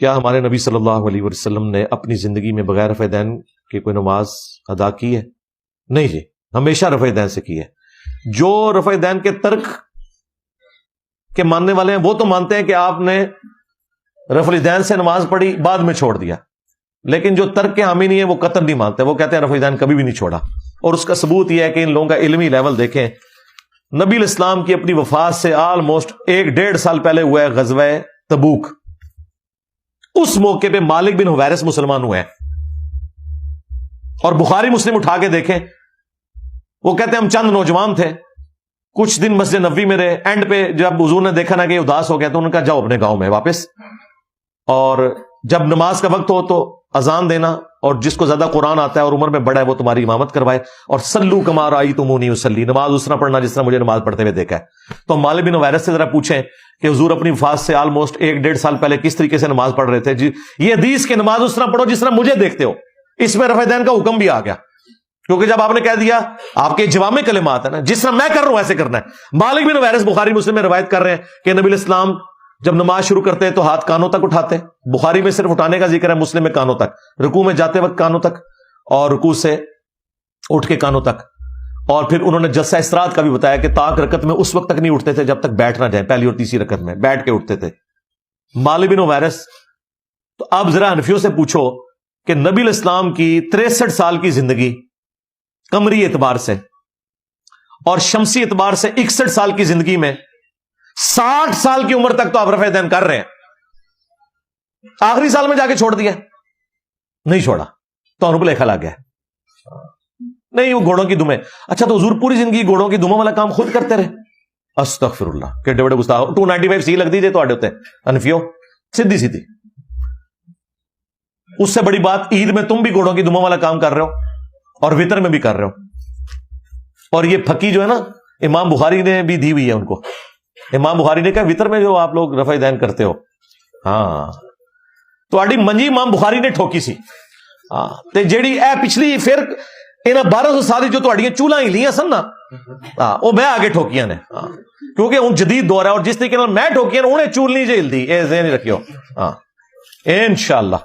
کیا ہمارے نبی صلی اللہ علیہ وسلم نے اپنی زندگی میں بغیر رفع دین کے کوئی نماز ادا کی ہے؟ نہیں جی، ہمیشہ رفع دین سے کی ہے. جو رفع دین کے ترک کے ماننے والے ہیں وہ تو مانتے ہیں کہ آپ نے رفع دین سے نماز پڑھی بعد میں چھوڑ دیا، لیکن جو ترک کے حامی نہیں ہے وہ قطعاً نہیں مانتے. وہ کہتے ہیں رفع دین کبھی بھی نہیں چھوڑا. اور اس کا ثبوت یہ ہے کہ ان لوگوں کا علمی لیول دیکھیں. نبی الاسلام کی اپنی وفات سے آلموسٹ 1-1.5 سال پہلے ہوا ہے غزوہ تبوک. اس موقع پہ مالک بن حویرث مسلمان ہوئے ہیں. اور بخاری مسلم اٹھا کے دیکھیں، وہ کہتے ہیں ہم چند نوجوان تھے، کچھ دن مسجد نبوی میں رہے. اینڈ پہ جب حضور نے دیکھا نا کہ اداس ہو گیا تو انہوں نے کہا جاؤ اپنے گاؤں میں واپس، اور جب نماز کا وقت ہو تو اذان دینا، اور جس کو زیادہ قرآن آتا ہے اور عمر میں بڑا ہے وہ تمہاری امامت کروائے، اور سلو کما رأیتمونی اصلی، نماز اس طرح پڑھنا جس طرح مجھے نماز پڑھتے ہوئے دیکھا ہے. تو مالک بن حویرث سے ذرا پوچھیں کہ حضور اپنی وفات سے آلموسٹ 1-1.5 سال پہلے کس طریقے سے نماز پڑھ رہے تھے. جی یہ حدیث کہ نماز اس طرح پڑھو جس طرح مجھے دیکھتے ہو، اس میں رفع دین کا حکم بھی آ گیا، کیونکہ جب آپ نے کہہ دیا، آپ کے جوامع کلمات ہیں نا، جس طرح میں کر رہا ہوں ایسے کرنا ہے. مالک بن حویرث بخاری مسلم میں روایت کر رہے ہیں کہ نبی الاسلام جب نماز شروع کرتے ہیں تو ہاتھ کانوں تک اٹھاتے. بخاری میں صرف اٹھانے کا ذکر ہے، مسلم میں کانوں تک. رکوع میں جاتے وقت کانوں تک، اور رکوع سے اٹھ کے کانوں تک. اور پھر انہوں نے جلسہ استراحت کا بھی بتایا کہ طاق رکعت میں اس وقت تک نہیں اٹھتے تھے جب تک بیٹھ نہ جائیں. پہلی اور تیسری رکعت میں بیٹھ کے اٹھتے تھے. مالک بن حویرث. تو اب ذرا حنفیوں سے پوچھو کہ نبی الاسلام کی 63 سال کی زندگی قمری اعتبار سے اور شمسی اعتبار سے 61 سال کی زندگی میں 60 سال کی عمر تک تو آپ رفع دین کر رہے ہیں. آخری سال میں جا کے چھوڑ دیا؟ نہیں چھوڑا. تو انہوں بھلے کھلا گیا نہیں، وہ گھوڑوں کی دمیں. اچھا تو حضور پوری زندگی گھوڑوں کی دموں والا کام خود کرتے رہے؟ استغفر اللہ، کیڈے بڑے گستاخ. 295 سی لگ دیجیے تو آڈے ہوتے ہیں انفیوں، سیدھی سیدھی. اس سے بڑی بات عید میں تم بھی گھوڑوں کی دموں والا کام کر رہے ہو اور وطر میں بھی کر رہے ہو. اور یہ پھکی جو ہے نا امام بخاری نے بھی دی ہوئی ہے ان کو. امام بخاری نے کہا وطر میں جو آپ لوگ رفع دین کرتے ہو، ہاں تو آڈی منجی امام بخاری نے ٹھوکی سی. ہاں تے جیڑی اے پچھلی پھر انہاں 1200 سال جو تہاڈیاں چولہاں ہلیاں سن نا، ہاں وہ میں آگے ٹھوکیاں نے. ہاں کیونکہ ہن جدید دور ہے، اور جس طریقے نال میں ٹھوکیاں انہیں چول نہیں جھیلدی. اے ذہن رکھیو. ہاں انشاءاللہ.